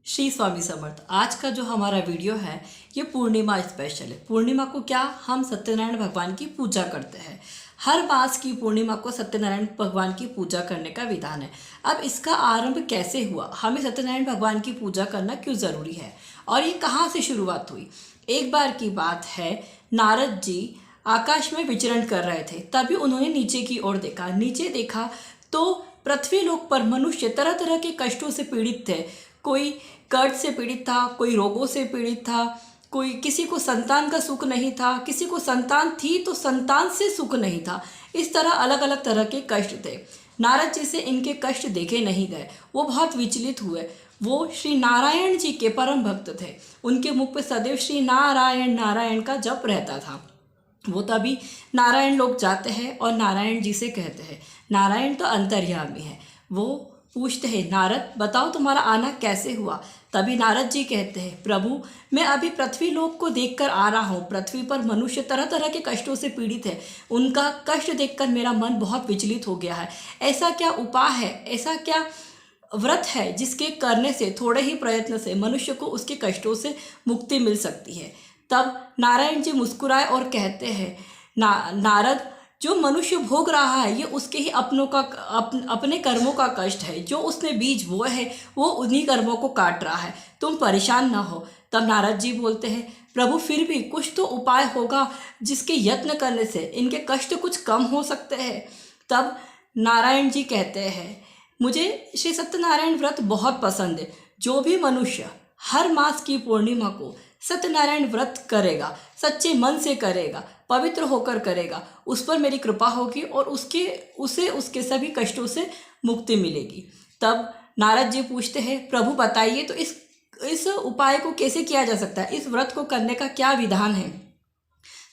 श्री स्वामी समर्थ। आज का जो हमारा वीडियो है ये पूर्णिमा स्पेशल है। पूर्णिमा को क्या हम सत्यनारायण भगवान की पूजा करते हैं। हर मास की पूर्णिमा को सत्यनारायण भगवान की पूजा करने का विधान है। अब इसका आरंभ कैसे हुआ, हमें सत्यनारायण भगवान की पूजा करना क्यों ज़रूरी है और ये कहाँ से शुरुआत हुई। एक बार की बात है, नारद जी आकाश में विचरण कर रहे थे, तभी उन्होंने नीचे की ओर देखा। नीचे देखा तो पृथ्वी लोक पर मनुष्य तरह तरह के कष्टों से पीड़ित थे। कोई कर्ज से पीड़ित था, कोई रोगों से पीड़ित था, कोई किसी को संतान का सुख नहीं था, किसी को संतान थी तो संतान से सुख नहीं था। इस तरह अलग अलग तरह के कष्ट थे। नारद जी से इनके कष्ट देखे नहीं गए, वो बहुत विचलित हुए। वो श्री नारायण जी के परम भक्त थे, उनके मुख पे सदैव श्री नारायण नारायण का जप रहता था। वो तभी नारायण लोग जाते हैं और नारायण जी से कहते हैं, नारायण तो अंतर्यामी है। वो पूछते हैं, नारद बताओ तुम्हारा आना कैसे हुआ। तभी नारद जी कहते हैं, प्रभु मैं अभी पृथ्वी लोक को देखकर आ रहा हूँ। पृथ्वी पर मनुष्य तरह तरह के कष्टों से पीड़ित है, उनका कष्ट देखकर मेरा मन बहुत विचलित हो गया है। ऐसा क्या उपाय है, ऐसा क्या व्रत है जिसके करने से थोड़े ही प्रयत्न से मनुष्य को उसके कष्टों से मुक्ति मिल सकती है। तब नारायण जी मुस्कुराए और कहते हैं, नारद जो मनुष्य भोग रहा है ये उसके ही अपने कर्मों का कष्ट है। जो उसने बीज बोए है वो उन्हीं कर्मों को काट रहा है, तुम परेशान ना हो। तब नारद जी बोलते हैं, प्रभु फिर भी कुछ तो उपाय होगा जिसके यत्न करने से इनके कष्ट कुछ कम हो सकते हैं। तब नारायण जी कहते हैं, मुझे श्री सत्यनारायण व्रत बहुत पसंद है। जो भी मनुष्य हर मास की पूर्णिमा को सत्यनारायण व्रत करेगा, सच्चे मन से करेगा, पवित्र होकर करेगा, उस पर मेरी कृपा होगी और उसे उसके सभी कष्टों से मुक्ति मिलेगी। तब नारद जी पूछते हैं, प्रभु बताइए तो इस उपाय को कैसे किया जा सकता है, इस व्रत को करने का क्या विधान है।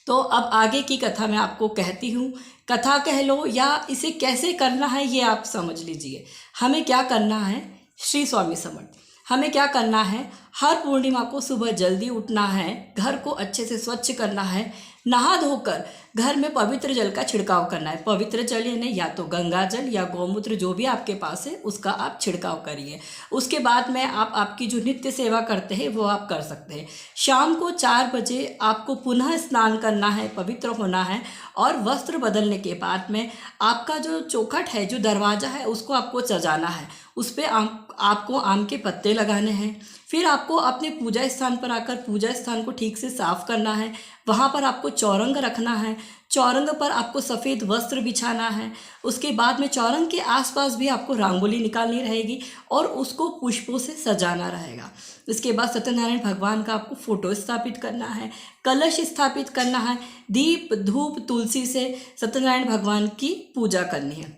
तो अब आगे की कथा मैं आपको कहती हूँ। कथा कह लो या इसे कैसे करना है ये आप समझ लीजिए। हमें क्या करना है, श्री स्वामी समर्थ। हमें क्या करना है, हर पूर्णिमा को सुबह जल्दी उठना है, घर को अच्छे से स्वच्छ करना है, नहा धोकर घर में पवित्र जल का छिड़काव करना है। पवित्र जल यानी या तो गंगा जल या गौमूत्र जो भी आपके पास है उसका आप छिड़काव करिए। उसके बाद में आप आपकी जो नित्य सेवा करते हैं वो आप कर सकते हैं। शाम को 4 बजे आपको पुनः स्नान करना है, पवित्र होना है और वस्त्र बदलने के बाद में आपका जो चौखट है, जो दरवाज़ा है, उसको आपको सजाना है। उस पर आपको आम के पत्ते लगाने हैं। फिर आपको अपने पूजा स्थान पर आकर पूजा स्थान को ठीक से साफ करना है। वहाँ पर आपको चौरंग रखना है, चौरंग पर आपको सफ़ेद वस्त्र बिछाना है। उसके बाद में चौरंग के आसपास भी आपको रंगोली निकालनी रहेगी और उसको पुष्पों से सजाना रहेगा। इसके बाद सत्यनारायण भगवान का आपको फोटो स्थापित करना है, कलश स्थापित करना है, दीप धूप तुलसी से सत्यनारायण भगवान की पूजा करनी है।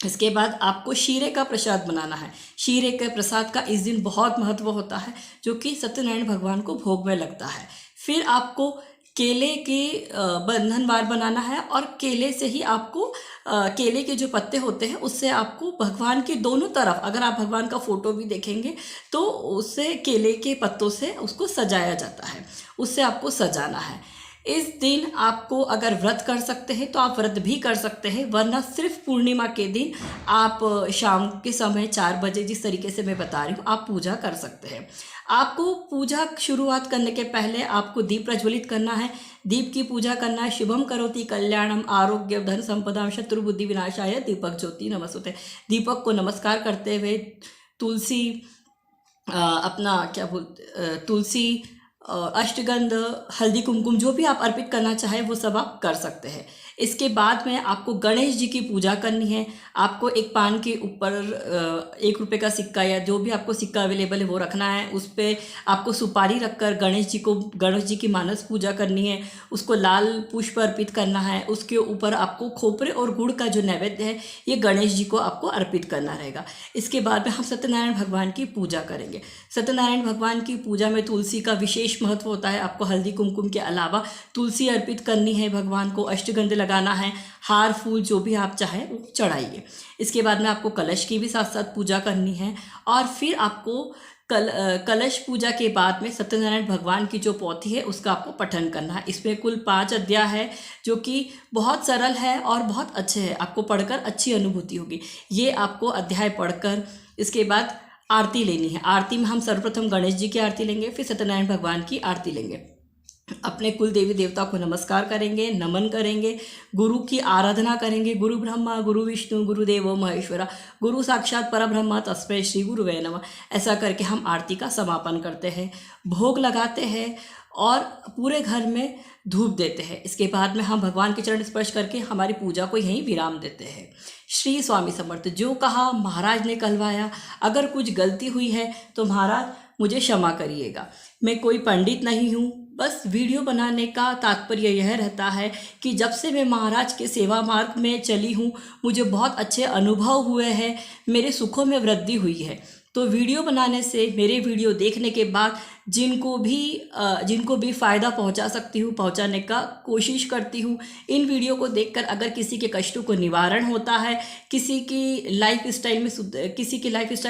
इसके बाद आपको शीरे का प्रसाद बनाना है। शीरे के प्रसाद का इस दिन बहुत महत्व होता है, जो कि सत्यनारायण भगवान को भोग में लगता है। फिर आपको केले के बंधनवार बनाना है और केले से ही आपको केले के जो पत्ते होते हैं उससे आपको भगवान के दोनों तरफ, अगर आप भगवान का फोटो भी देखेंगे तो उससे केले के पत्तों से उसको सजाया जाता है, उससे आपको सजाना है। इस दिन आपको अगर व्रत कर सकते हैं तो आप व्रत भी कर सकते हैं, वरना सिर्फ पूर्णिमा के दिन आप शाम के समय 4 बजे जिस तरीके से मैं बता रही हूँ आप पूजा कर सकते हैं। आपको पूजा शुरुआत करने के पहले आपको दीप प्रज्वलित करना है, दीप की पूजा करना है। शुभम करोति कल्याणम आरोग्य धन संपदा शत्रु बुद्धि विनाशाय दीपक ज्योति नमस्ते। दीपक को नमस्कार करते हुए तुलसी तुलसी अष्टगंध, हल्दी कुमकुम जो भी आप अर्पित करना चाहें वो सब आप कर सकते हैं। इसके बाद में आपको गणेश जी की पूजा करनी है। आपको एक पान के ऊपर 1 रुपये का सिक्का या जो भी आपको सिक्का अवेलेबल है वो रखना है। उस पर आपको सुपारी रखकर गणेश जी की मानस पूजा करनी है। उसको लाल पुष्प अर्पित करना है। उसके ऊपर आपको खोपरे और गुड़ का जो नैवेद्य है ये गणेश जी को आपको अर्पित करना रहेगा। इसके बाद में हम सत्यनारायण भगवान की पूजा करेंगे। सत्यनारायण भगवान की पूजा में तुलसी का विशेष महत्व होता है। आपको हल्दी कुमकुम के अलावा तुलसी अर्पित करनी है भगवान को, अष्टगंध लगाना है, हार फूल जो भी आप चाहें वो चढ़ाइए। इसके बाद में आपको कलश की भी साथ साथ पूजा करनी है और फिर आपको कलश पूजा के बाद में सत्यनारायण भगवान की जो पोथी है उसका आपको पठन करना है। इसमें कुल 5 अध्याय है जो कि बहुत सरल है और बहुत अच्छे हैं, आपको पढ़कर अच्छी अनुभूति होगी। ये आपको अध्याय पढ़कर इसके बाद आरती लेनी है। आरती में हम सर्वप्रथम गणेश जी की आरती लेंगे, फिर सत्यनारायण भगवान की आरती लेंगे। अपने कुल देवी देवता को नमस्कार करेंगे, नमन करेंगे, गुरु की आराधना करेंगे। गुरु ब्रह्मा गुरु विष्णु गुरुदेवो महेश्वरा, गुरु साक्षात परब्रह्म तस्मै श्री गुरुवे नमः। ऐसा करके हम आरती का समापन करते हैं, भोग लगाते हैं और पूरे घर में धूप देते हैं। इसके बाद में हम भगवान के चरण स्पर्श करके हमारी पूजा को यहीं विराम देते हैं। श्री स्वामी समर्थ। जो कहा महाराज ने कहलवाया। अगर कुछ गलती हुई है तो महाराज मुझे क्षमा करिएगा। मैं कोई पंडित नहीं हूँ, बस वीडियो बनाने का तात्पर्य यह रहता है कि जब से मैं महाराज के सेवा मार्ग में चली हूँ मुझे बहुत अच्छे अनुभव हुए हैं, मेरे सुखों में वृद्धि हुई है। तो वीडियो बनाने से, मेरे वीडियो देखने के बाद जिनको भी फ़ायदा पहुंचा सकती हूँ पहुंचाने का कोशिश करती हूँ। इन वीडियो को देखकर अगर किसी के कष्टों को निवारण होता है, किसी की लाइफ स्टाइल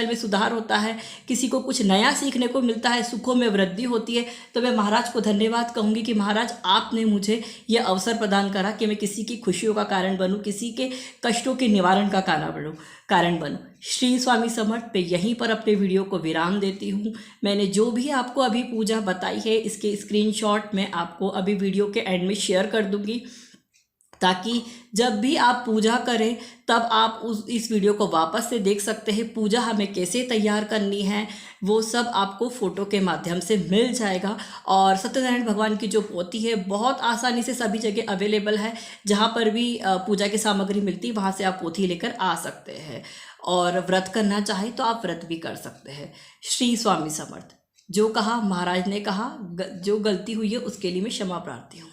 में सुधार होता है, किसी को कुछ नया सीखने को मिलता है, सुखों में वृद्धि होती है, तो मैं महाराज को धन्यवाद कहूँगी कि महाराज आपने मुझे यह अवसर प्रदान करा कि मैं किसी की खुशियों का कारण बनूँ, किसी के कष्टों के निवारण का कारण बनूँ। श्री स्वामी समर्थ। पे यहीं पर अपने वीडियो को विराम देती हूँ। मैंने जो भी आपको अभी पूजा बताई है इसके स्क्रीनशॉट मैं आपको अभी वीडियो के एंड में शेयर कर दूंगी, ताकि जब भी आप पूजा करें तब आप इस वीडियो को वापस से देख सकते हैं। पूजा हमें कैसे तैयार करनी है वो सब आपको फ़ोटो के माध्यम से मिल जाएगा। और सत्यनारायण भगवान की जो पोथी है बहुत आसानी से सभी जगह अवेलेबल है। जहाँ पर भी पूजा की सामग्री मिलती है वहाँ से आप पोथी लेकर आ सकते हैं। और व्रत करना चाहे तो आप व्रत भी कर सकते हैं। श्री स्वामी समर्थ। जो कहा महाराज ने कहा, जो गलती हुई है उसके लिए मैं क्षमा प्रार्थी हूँ।